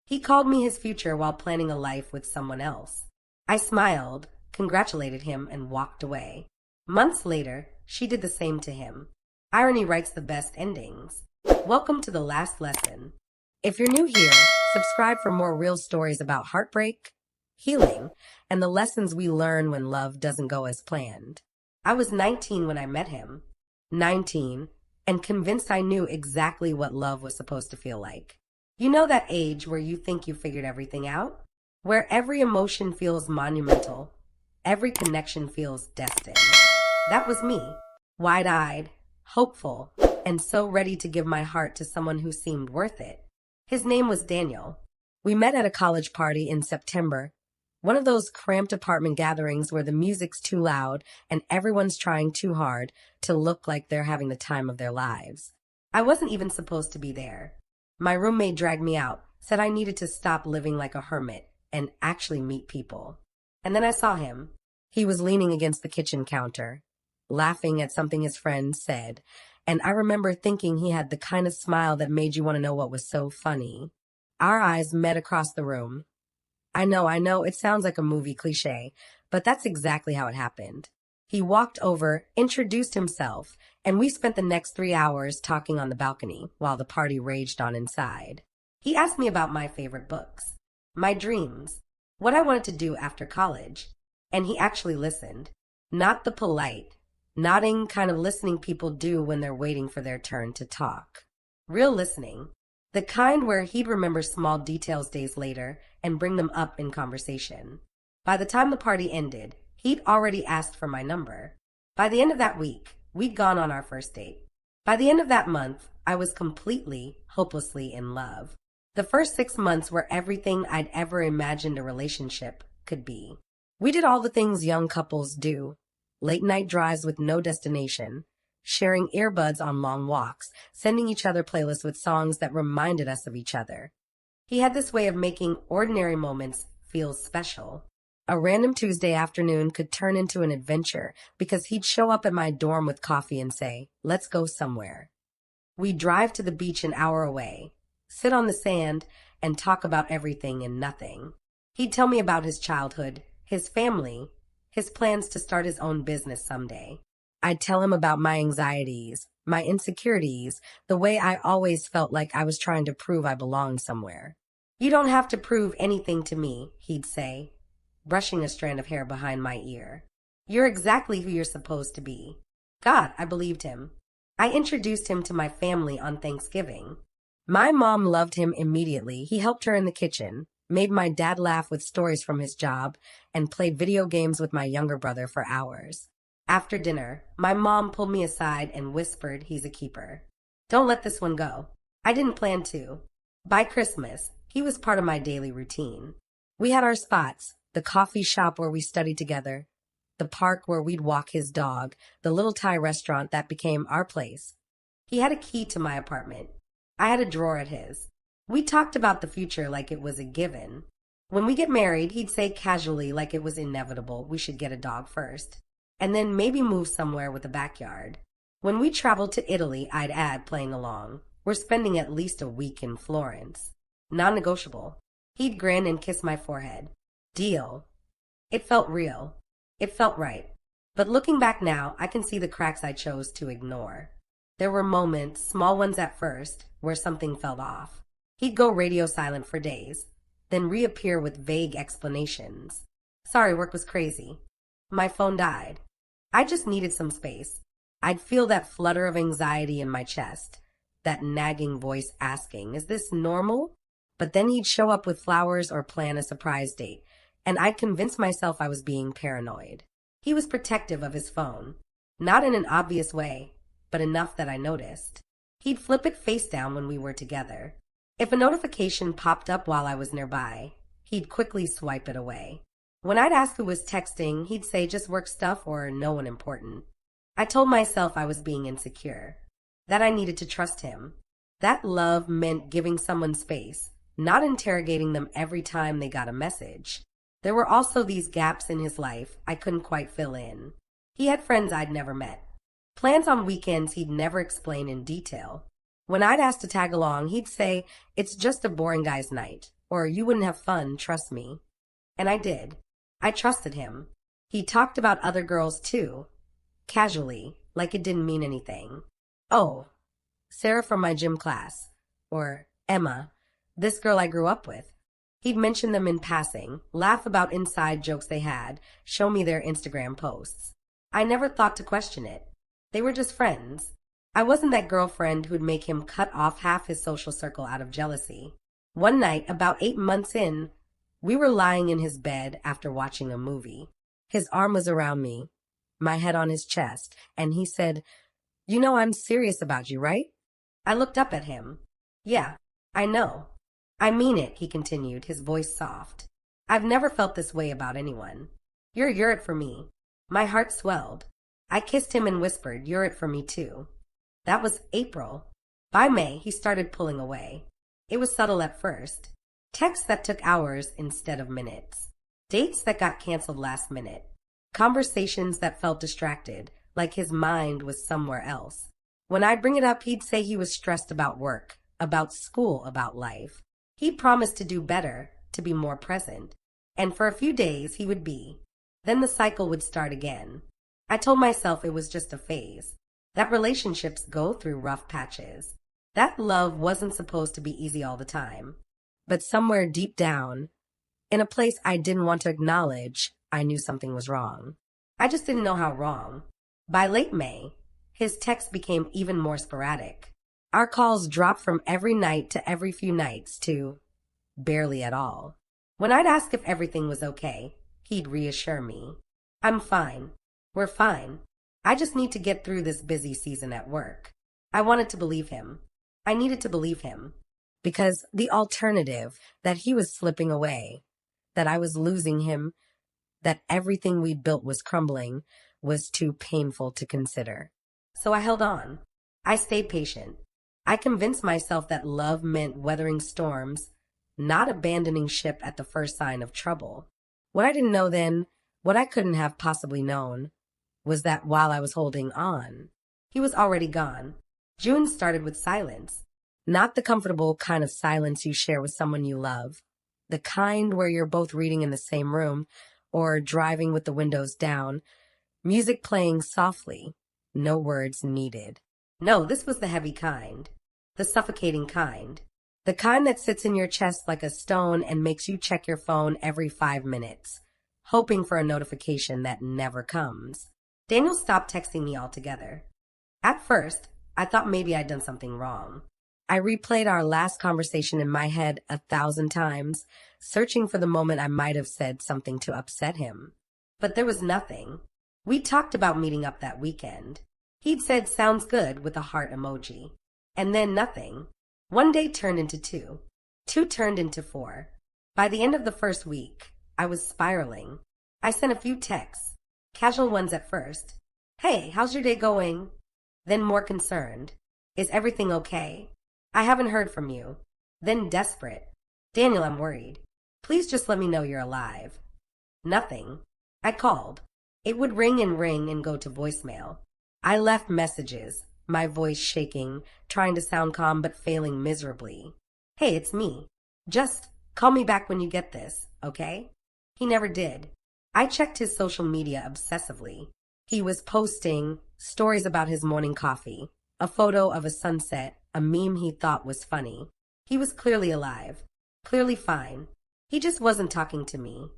He called me his future while planning a life with someone else. I smiled, congratulated him, and walked away. Months later, she did the same to him. Irony writes the best endings. Welcome to the last lesson. If you're new here, subscribe for more real stories about heartbreak, healing, and the lessons we learn when love doesn't go as planned. I was 19 when I met him. 19, and convinced I knew exactly what love was supposed to feel like. You know that age where you think you figured everything out? Where every emotion feels monumental, every connection feels destined. That was me, wide-eyed, hopeful, and so ready to give my heart to someone who seemed worth it. His name was Daniel. We met at a college party in September, one of those cramped apartment gatherings where the music's too loud and everyone's trying too hard to look like they're having the time of their lives. I wasn't even supposed to be there. My roommate dragged me out, said I needed to stop living like a hermit and actually meet people. And then I saw him. He was leaning against the kitchen counter, laughing at something his friend said, and I remember thinking he had the kind of smile that made you want to know what was so funny. Our eyes met across the room. I know, it sounds like a movie cliche, but that's exactly how it happened. He walked over, introduced himself, and we spent the next 3 hours talking on the balcony while the party raged on inside. He asked me about my favorite books, my dreams, what I wanted to do after college, and he actually listened. Not the polite, nodding kind of listening people do when they're waiting for their turn to talk. Real listening. The kind where he'd remember small details days later and bring them up in conversation. By the time the party ended, he'd already asked for my number. By the end of that week, we'd gone on our first date. By the end of that month, I was completely, hopelessly in love. The first 6 months were everything I'd ever imagined a relationship could be. We did all the things young couples do. Late night drives with no destination, sharing earbuds on long walks, sending each other playlists with songs that reminded us of each other. He had this way of making ordinary moments feel special. A random Tuesday afternoon could turn into an adventure because he'd show up at my dorm with coffee and say, "Let's go somewhere." We'd drive to the beach an hour away, sit on the sand, and talk about everything and nothing. He'd tell me about his childhood, his family, his plans to start his own business someday. I'd tell him about my anxieties, my insecurities, the way I always felt like I was trying to prove I belonged somewhere. "You don't have to prove anything to me," he'd say, brushing a strand of hair behind my ear. "You're exactly who you're supposed to be." God, I believed him. I introduced him to my family on Thanksgiving. My mom loved him immediately. He helped her in the kitchen, made my dad laugh with stories from his job, and played video games with my younger brother for hours. After dinner, my mom pulled me aside and whispered, "He's a keeper. Don't let this one go." I didn't plan to. By Christmas, he was part of my daily routine. We had our spots, the coffee shop where we studied together, the park where we'd walk his dog, the little Thai restaurant that became our place. He had a key to my apartment. I had a drawer at his. We talked about the future like it was a given. When we get married, he'd say casually like it was inevitable we should get a dog first, and then maybe move somewhere with a backyard. When we traveled to Italy, I'd add, playing along, "We're spending at least a week in Florence." Non-negotiable. He'd grin and kiss my forehead. Deal. It felt real. It felt right. But looking back now, I can see the cracks I chose to ignore. There were moments, small ones at first, where something felt off. He'd go radio silent for days, then reappear with vague explanations. "Sorry, work was crazy. My phone died. I just needed some space." I'd feel that flutter of anxiety in my chest, that nagging voice asking, "Is this normal?" But then he'd show up with flowers or plan a surprise date, and I'd convince myself I was being paranoid. He was protective of his phone, not in an obvious way, but enough that I noticed. He'd flip it face down when we were together. If a notification popped up while I was nearby, he'd quickly swipe it away. When I'd ask who was texting, he'd say just work stuff or no one important. I told myself I was being insecure, that I needed to trust him. That love meant giving someone space, not interrogating them every time they got a message. There were also these gaps in his life I couldn't quite fill in. He had friends I'd never met, plans on weekends he'd never explain in detail. When I'd ask to tag along, he'd say, "It's just a boring guy's night," or you wouldn't have fun, trust me. And I did. I trusted him. He talked about other girls too, casually, like it didn't mean anything. Oh, Sarah from my gym class. Or Emma, this girl I grew up with. He'd mention them in passing, laugh about inside jokes they had, show me their Instagram posts. I never thought to question it. They were just friends. I wasn't that girlfriend who'd make him cut off half his social circle out of jealousy. One night, about 8 months in, we were lying in his bed after watching a movie. His arm was around me, my head on his chest, and he said, "You know I'm serious about you, right?" I looked up at him. "Yeah, I know." "I mean it," he continued, his voice soft. "I've never felt this way about anyone. You're it for me." My heart swelled. I kissed him and whispered, "You're it for me too." That was April. By May, he started pulling away. It was subtle at first. Texts that took hours instead of minutes. Dates that got canceled last minute. Conversations that felt distracted, like his mind was somewhere else. When I'd bring it up, he'd say he was stressed about work, about school, about life. He'd promised to do better, to be more present. And for a few days, he would be. Then the cycle would start again. I told myself it was just a phase. That relationships go through rough patches. That love wasn't supposed to be easy all the time. But somewhere deep down, in a place I didn't want to acknowledge, I knew something was wrong. I just didn't know how wrong. By late May, his texts became even more sporadic. Our calls dropped from every night to every few nights to barely at all. When I'd ask if everything was okay, he'd reassure me. "I'm fine. We're fine. I just need to get through this busy season at work." I wanted to believe him. I needed to believe him. Because the alternative, that he was slipping away, that I was losing him, that everything we'd built was crumbling, was too painful to consider. So I held on. I stayed patient. I convinced myself that love meant weathering storms, not abandoning ship at the first sign of trouble. What I didn't know then, what I couldn't have possibly known, was that while I was holding on, he was already gone. June started with silence. Not the comfortable kind of silence you share with someone you love. The kind where you're both reading in the same room or driving with the windows down, music playing softly, no words needed. No, this was the heavy kind, the suffocating kind, the kind that sits in your chest like a stone and makes you check your phone every 5 minutes, hoping for a notification that never comes. Daniel stopped texting me altogether. At first, I thought maybe I'd done something wrong. I replayed our last conversation in my head 1,000 times, searching for the moment I might have said something to upset him. But there was nothing. We talked about meeting up that weekend. He'd said sounds good with a heart emoji. And then nothing. One day turned into two. Two turned into 4. By the end of the first week, I was spiraling. I sent a few texts, casual ones at first. "Hey, how's your day going?" Then more concerned. "Is everything okay? I haven't heard from you." Then desperate. "Daniel, I'm worried. Please just let me know you're alive." Nothing. I called. It would ring and go to voicemail. I left messages, my voice shaking, trying to sound calm but failing miserably. "Hey, it's me. Just call me back when you get this, okay?" He never did. I checked his social media obsessively. He was posting stories about his morning coffee, a photo of a sunset, a meme he thought was funny. He was clearly alive, clearly fine. He just wasn't talking to me.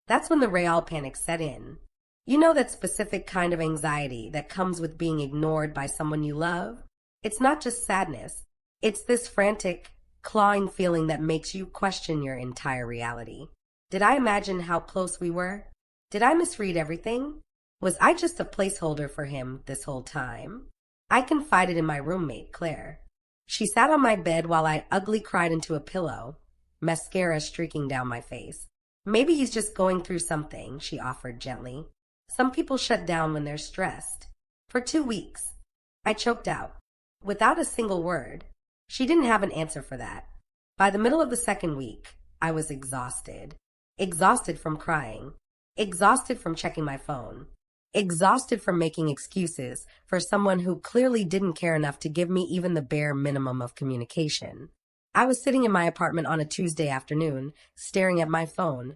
That's when the real panic set in. You know, that specific kind of anxiety that comes with being ignored by someone you love? It's not just sadness. It's this frantic, clawing feeling that makes you question your entire reality. Did I imagine how close we were? Did I misread everything? Was I just a placeholder for him this whole time? I confided in my roommate, Claire. She sat on my bed while I ugly cried into a pillow, mascara streaking down my face. "Maybe he's just going through something," she offered gently. "Some people shut down when they're stressed." For 2 weeks, I choked out, without a single word. She didn't have an answer for that. By the middle of the second week, I was exhausted. Exhausted from crying. Exhausted from checking my phone. Exhausted from making excuses for someone who clearly didn't care enough to give me even the bare minimum of communication. I was sitting in my apartment on a Tuesday afternoon, staring at my phone,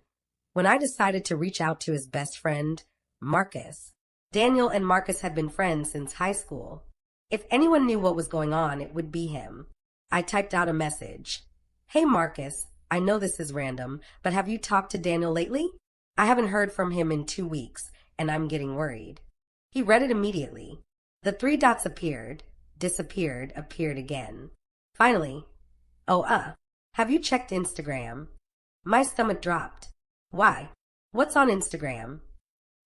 when I decided to reach out to his best friend, Marcus. Daniel and Marcus had been friends since high school. If anyone knew what was going on, it would be him. I typed out a message. Hey Marcus, I know this is random, but have you talked to Daniel lately? I haven't heard from him in 2 weeks, and I'm getting worried. He read it immediately. The three dots appeared, disappeared, appeared again. Finally, have you checked Instagram? My stomach dropped. Why? What's on Instagram?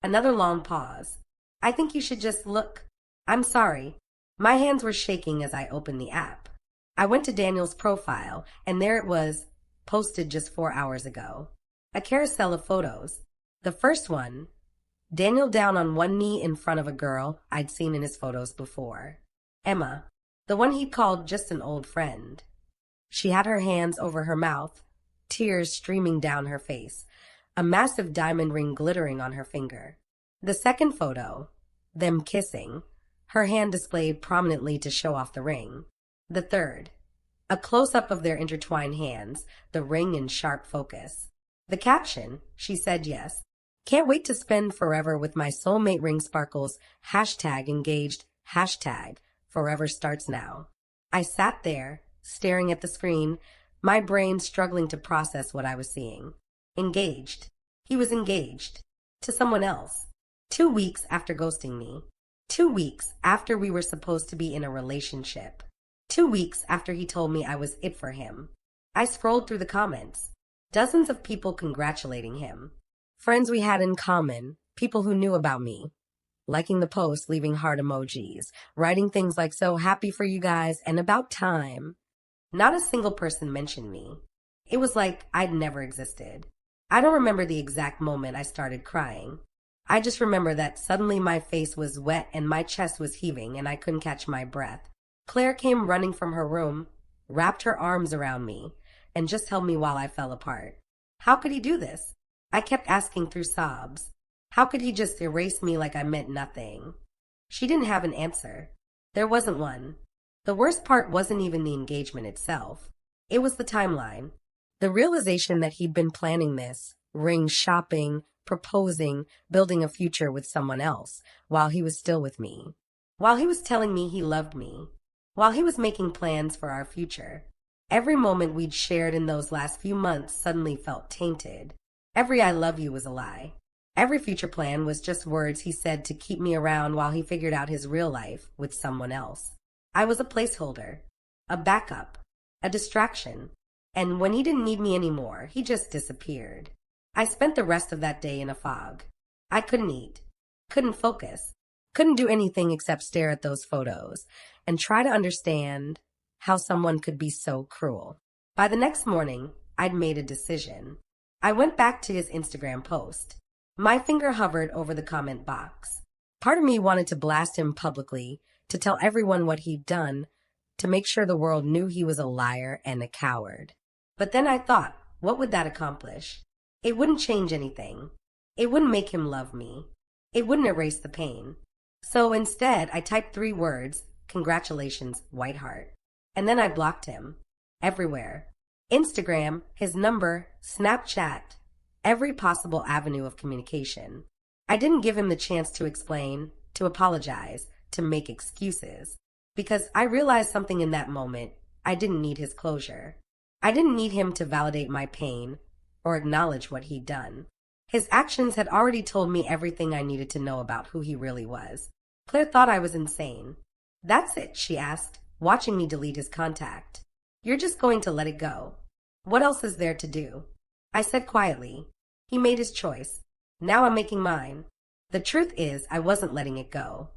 Another long pause. I think you should just look. I'm sorry. My hands were shaking as I opened the app. I went to Daniel's profile, and there it was, posted just 4 hours ago. A carousel of photos. The first one, Daniel down on one knee in front of a girl I'd seen in his photos before. Emma, the one he'd called just an old friend. She had her hands over her mouth, tears streaming down her face, a massive diamond ring glittering on her finger. The second photo, them kissing, her hand displayed prominently to show off the ring. The third, a close-up of their intertwined hands, the ring in sharp focus. The caption, she said yes. Can't wait to spend forever with my soulmate ring sparkles, #engaged, #forever starts now. I sat there, staring at the screen, my brain struggling to process what I was seeing. Engaged. He was engaged. To someone else. 2 weeks after ghosting me. 2 weeks after we were supposed to be in a relationship. 2 weeks after he told me I was it for him. I scrolled through the comments. Dozens of people congratulating him. Friends we had in common, people who knew about me. Liking the post, leaving heart emojis, writing things like so happy for you guys and about time. Not a single person mentioned me. It was like I'd never existed. I don't remember the exact moment I started crying. I just remember that suddenly my face was wet and my chest was heaving and I couldn't catch my breath. Claire came running from her room, wrapped her arms around me, and just held me while I fell apart. How could he do this? I kept asking through sobs. How could he just erase me like I meant nothing? She didn't have an answer. There wasn't one. The worst part wasn't even the engagement itself. It was the timeline. The realization that he'd been planning this, ring shopping, proposing, building a future with someone else, while he was still with me. While he was telling me he loved me. While he was making plans for our future. Every moment we'd shared in those last few months suddenly felt tainted. Every I love you was a lie. Every future plan was just words he said to keep me around while he figured out his real life with someone else. I was a placeholder, a backup, a distraction. And when he didn't need me anymore, he just disappeared. I spent the rest of that day in a fog. I couldn't eat, couldn't focus, couldn't do anything except stare at those photos and try to understand how someone could be so cruel. By the next morning, I'd made a decision. I went back to his Instagram post. My finger hovered over the comment box. Part of me wanted to blast him publicly, to tell everyone what he'd done, to make sure the world knew he was a liar and a coward. But then I thought, what would that accomplish? It wouldn't change anything. It wouldn't make him love me. It wouldn't erase the pain. So instead, I typed 3 words, congratulations, Whiteheart. And then I blocked him. Everywhere. Instagram, his number, Snapchat, every possible avenue of communication. I didn't give him the chance to explain, to apologize, to make excuses. Because I realized something in that moment. I didn't need his closure. I didn't need him to validate my pain or acknowledge what he'd done. His actions had already told me everything I needed to know about who he really was. Claire thought I was insane. That's it, she asked, watching me delete his contact. You're just going to let it go. What else is there to do? I said quietly. He made his choice. Now I'm making mine. The truth is, I wasn't letting it go.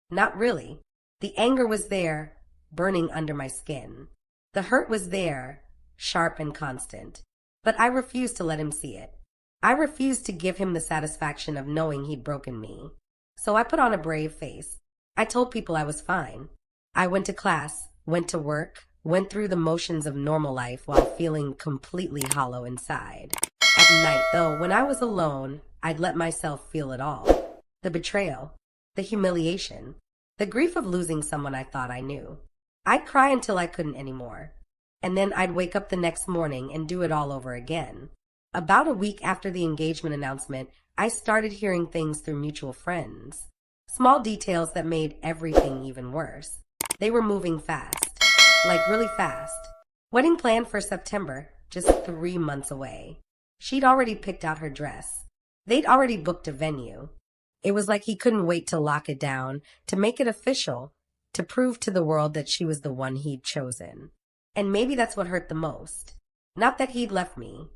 Not really. The anger was there, burning under my skin. The hurt was there, sharp and constant. But I refused to let him see it. I refused to give him the satisfaction of knowing he'd broken me. So I put on a brave face. I told people I was fine. I went to class, went to work, went through the motions of normal life while feeling completely hollow inside. At night, though, when I was alone, I'd let myself feel it all. The betrayal, the humiliation, the grief of losing someone I thought I knew. I'd cry until I couldn't anymore. and then I'd wake up the next morning and do it all over again. About a week after the engagement announcement, I started hearing things through mutual friends. Small details that made everything even worse. They were moving fast. Like really fast. Wedding planned for September, just 3 months away. She'd already picked out her dress. They'd already booked a venue. It was like he couldn't wait to lock it down, to make it official, to prove to the world that she was the one he'd chosen. And maybe that's what hurt the most. Not that he'd left me,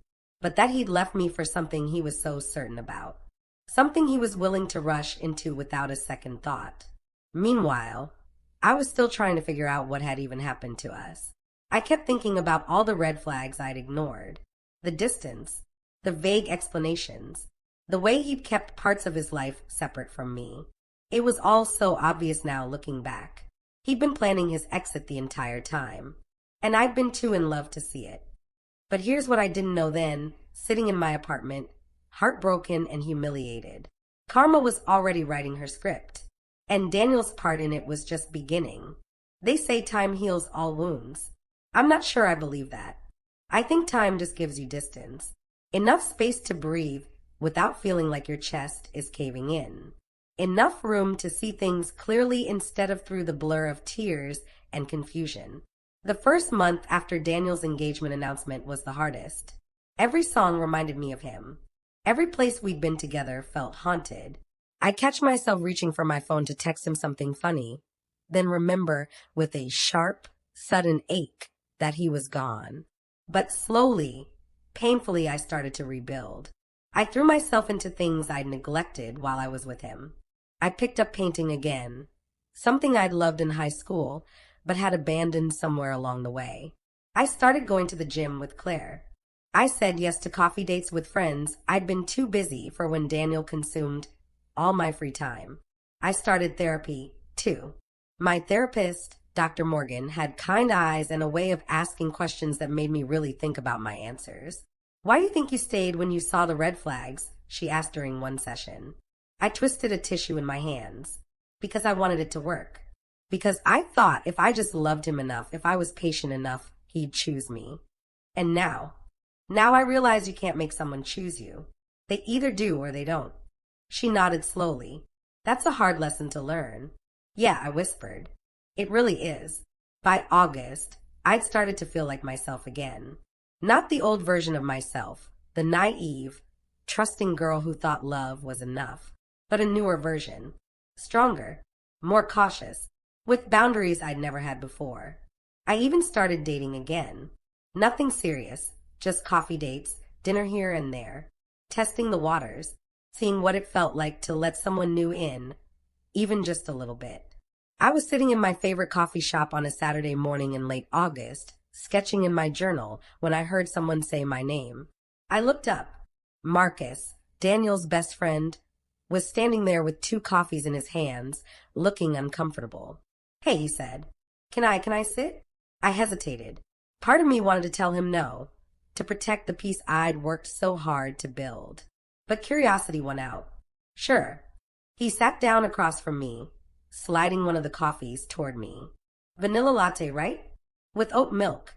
but that he'd left me for something he was so certain about. Something he was willing to rush into without a second thought. Meanwhile, I was still trying to figure out what had even happened to us. I kept thinking about all the red flags I'd ignored. The distance, the vague explanations, the way he'd kept parts of his life separate from me. It was all so obvious now looking back. He'd been planning his exit the entire time, and I'd been too in love to see it. But here's what I didn't know then, sitting in my apartment, heartbroken and humiliated. Karma was already writing her script, and Daniel's part in it was just beginning. They say time heals all wounds. I'm not sure I believe that. I think time just gives you distance. Enough space to breathe without feeling like your chest is caving in. Enough room to see things clearly instead of through the blur of tears and confusion. The first month after Daniel's engagement announcement was the hardest. Every song reminded me of him. Every place we'd been together felt haunted. I catch myself reaching for my phone to text him something funny, then remember with a sharp, sudden ache that he was gone. But slowly, painfully, I started to rebuild. I threw myself into things I'd neglected while I was with him. I picked up painting again, something I'd loved in high school, but had abandoned somewhere along the way. I started going to the gym with Claire. I said yes to coffee dates with friends I'd been too busy for when Daniel consumed all my free time. I started therapy, too. My therapist, Dr. Morgan, had kind eyes and a way of asking questions that made me really think about my answers. "Why do you think you stayed when you saw the red flags?" she asked during one session. I twisted a tissue in my hands. Because I wanted it to work. Because I thought if I just loved him enough, if I was patient enough, he'd choose me. And now I realize you can't make someone choose you. They either do or they don't. She nodded slowly. "That's a hard lesson to learn." "Yeah," I whispered. "It really is." By August, I'd started to feel like myself again. Not the old version of myself, the naive, trusting girl who thought love was enough, but a newer version. Stronger, more cautious, with boundaries I'd never had before. I even started dating again. Nothing serious, just coffee dates, dinner here and there, testing the waters, seeing what it felt like to let someone new in, even just a little bit. I was sitting in my favorite coffee shop on a Saturday morning in late August, sketching in my journal, when I heard someone say my name. I looked up. Marcus, Daniel's best friend, was standing there with 2 coffees in his hands, looking uncomfortable. "Hey," he said. Can I sit?" I hesitated. Part of me wanted to tell him no, to protect the peace I'd worked so hard to build. But curiosity won out. "Sure." He sat down across from me, sliding one of the coffees toward me. "Vanilla latte, right? With oat milk."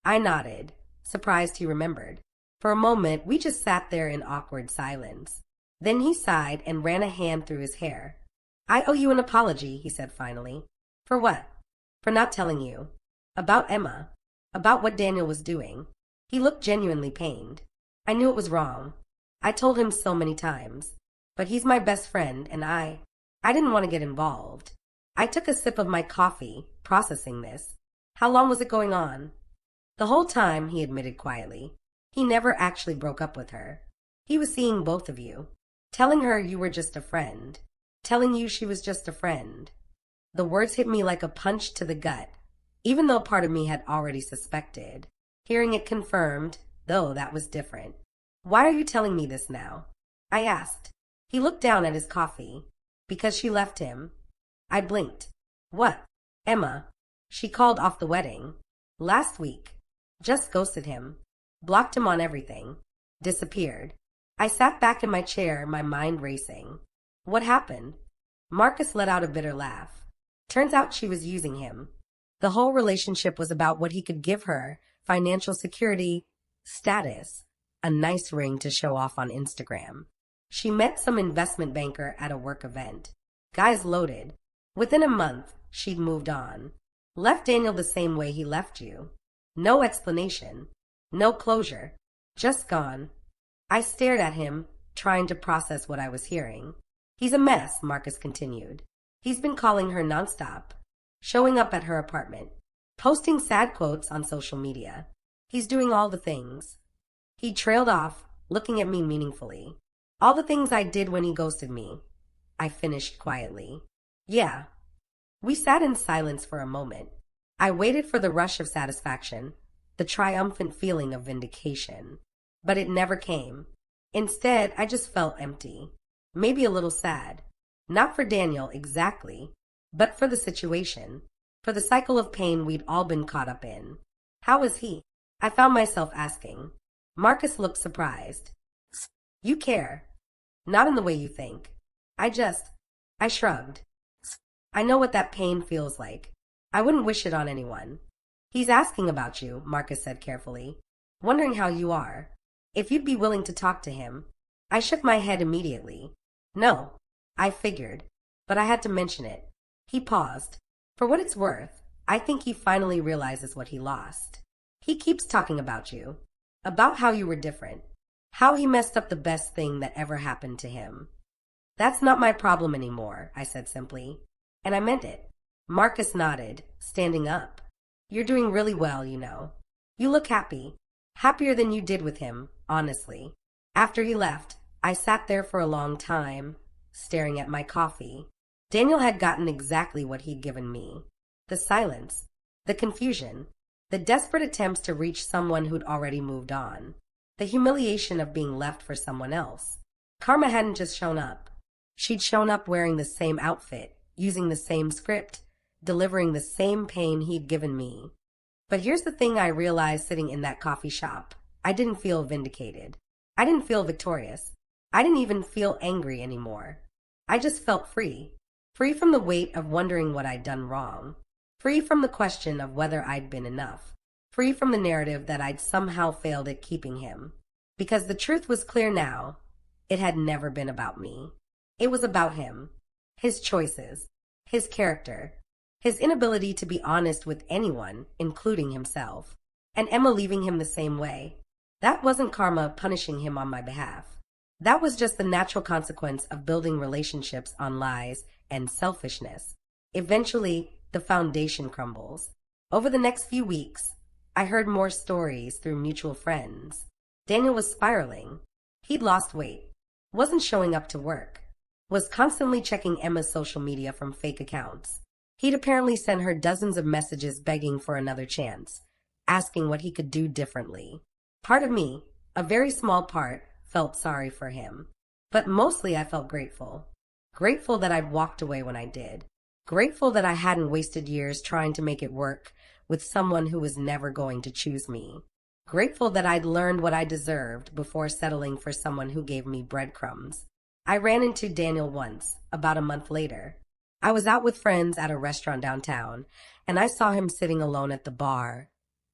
I nodded, surprised he remembered. For a moment, we just sat there in awkward silence. Then he sighed and ran a hand through his hair. "I owe you an apology," he said finally. "For what?" "For not telling you. About Emma. About what Daniel was doing." He looked genuinely pained. I knew it was wrong. I told him so many times. But he's my best friend, and I didn't want to get involved. I took a sip of my coffee, processing this. "How long was it going on?" "The whole time," he admitted quietly. "He never actually broke up with her. He was seeing both of you. Telling her you were just a friend. Telling you she was just a friend." The words hit me like a punch to the gut, even though part of me had already suspected. Hearing it confirmed, though, that was different. "Why are you telling me this now?" I asked. He looked down at his coffee. "Because she left him." I blinked. "What?" "Emma. She called off the wedding. Last week. Just ghosted him. Blocked him on everything. Disappeared." I sat back in my chair, my mind racing. "What happened?" Marcus let out a bitter laugh. "Turns out she was using him." The whole relationship was about what he could give her: financial security, status, a nice ring to show off on Instagram. She met some investment banker at a work event. Guys loaded. Within a month, she'd moved on. Left Daniel the same way he left you. No explanation. No closure. Just gone. I stared at him, trying to process what I was hearing. He's a mess, Marcus continued. He's been calling her nonstop, showing up at her apartment, posting sad quotes on social media. He's doing all the things. He trailed off, looking at me meaningfully. All the things I did when he ghosted me. I finished quietly. Yeah. We sat in silence for a moment. I waited for the rush of satisfaction, the triumphant feeling of vindication. But it never came. Instead, I just felt empty. Maybe a little sad. Not for Daniel exactly, but for the situation, for the cycle of pain we'd all been caught up in. How is he? I found myself asking. Marcus looked surprised. You care. Not in the way you think. I shrugged. I know what that pain feels like. I wouldn't wish it on anyone. He's asking about you, Marcus said carefully, wondering how you are. If you'd be willing to talk to him. I shook my head immediately. No, I figured, but I had to mention it. He paused. For what it's worth, I think he finally realizes what he lost. He keeps talking about you, about how you were different, how he messed up the best thing that ever happened to him. That's not my problem anymore, I said simply, and I meant it. Marcus nodded, standing up. You're doing really well, you know. You look happy, happier than you did with him, honestly. After he left, I sat there for a long time, staring at my coffee. Daniel had gotten exactly what he'd given me. The silence, the confusion, the desperate attempts to reach someone who'd already moved on, the humiliation of being left for someone else. Karma hadn't just shown up. She'd shown up wearing the same outfit, using the same script, delivering the same pain he'd given me. But here's the thing I realized sitting in that coffee shop. I didn't feel vindicated. I didn't feel victorious. I didn't even feel angry anymore. I just felt free. Free from the weight of wondering what I'd done wrong. Free from the question of whether I'd been enough. Free from the narrative that I'd somehow failed at keeping him. Because the truth was clear now. It had never been about me. It was about him. His choices. His character. His inability to be honest with anyone, including himself. And Emma leaving him the same way. That wasn't karma punishing him on my behalf. That was just the natural consequence of building relationships on lies and selfishness. Eventually, the foundation crumbles. Over the next few weeks, I heard more stories through mutual friends. Daniel was spiraling. He'd lost weight, wasn't showing up to work, was constantly checking Emma's social media from fake accounts. He'd apparently sent her dozens of messages begging for another chance, asking what he could do differently. Part of me, a very small part, felt sorry for him. But mostly I felt grateful. Grateful that I'd walked away when I did. Grateful that I hadn't wasted years trying to make it work with someone who was never going to choose me. Grateful that I'd learned what I deserved before settling for someone who gave me breadcrumbs. I ran into Daniel once, about a month later. I was out with friends at a restaurant downtown, and I saw him sitting alone at the bar,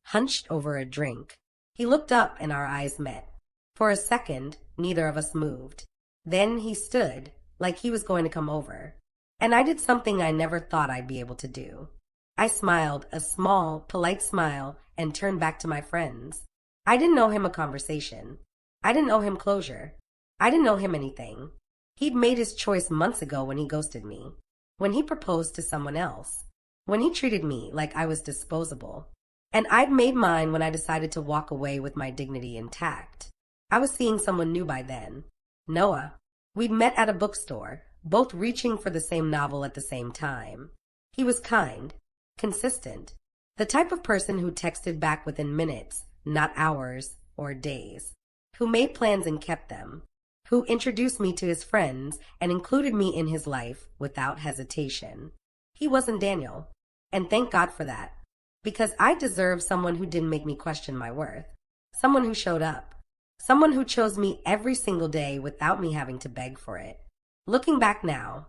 hunched over a drink. He looked up and our eyes met. For a second, neither of us moved. Then he stood, like he was going to come over. And I did something I never thought I'd be able to do. I smiled, a small, polite smile, and turned back to my friends. I didn't owe him a conversation. I didn't owe him closure. I didn't owe him anything. He'd made his choice months ago when he ghosted me, when he proposed to someone else, when he treated me like I was disposable. And I'd made mine when I decided to walk away with my dignity intact. I was seeing someone new by then. Noah. We'd met at a bookstore, both reaching for the same novel at the same time. He was kind, consistent, the type of person who texted back within minutes, not hours or days, who made plans and kept them, who introduced me to his friends and included me in his life without hesitation. He wasn't Daniel, and thank God for that, because I deserved someone who didn't make me question my worth, someone who showed up, someone who chose me every single day without me having to beg for it. Looking back now,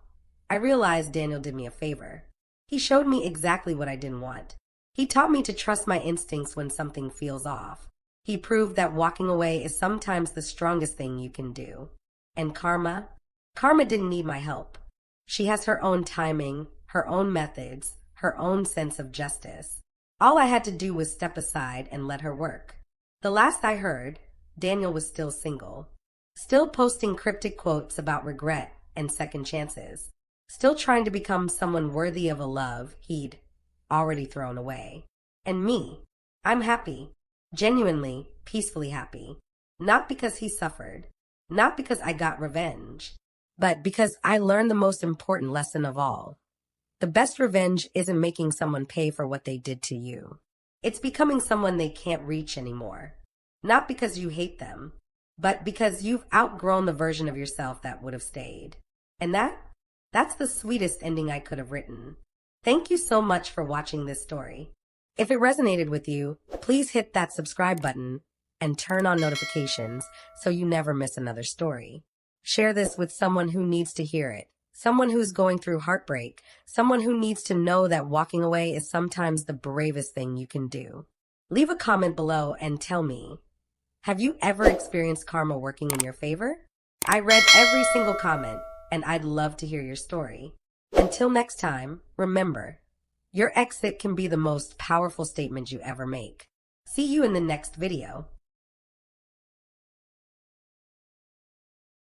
I realized Daniel did me a favor. He showed me exactly what I didn't want. He taught me to trust my instincts when something feels off. He proved that walking away is sometimes the strongest thing you can do. And Karma? Karma didn't need my help. She has her own timing, her own methods, her own sense of justice. All I had to do was step aside and let her work. The last I heard, Daniel was still single. Still posting cryptic quotes about regret and second chances. Still trying to become someone worthy of a love he'd already thrown away. And me, I'm happy. Genuinely, peacefully happy. Not because he suffered. Not because I got revenge. But because I learned the most important lesson of all. The best revenge isn't making someone pay for what they did to you. It's becoming someone they can't reach anymore. Not because you hate them, but because you've outgrown the version of yourself that would have stayed. And that's the sweetest ending I could have written. Thank you so much for watching this story. If it resonated with you, please hit that subscribe button and turn on notifications so you never miss another story. Share this with someone who needs to hear it, someone who's going through heartbreak, someone who needs to know that walking away is sometimes the bravest thing you can do. Leave a comment below and tell me, have you ever experienced karma working in your favor? I read every single comment, and I'd love to hear your story. Until next time, remember, your exit can be the most powerful statement you ever make. See you in the next video.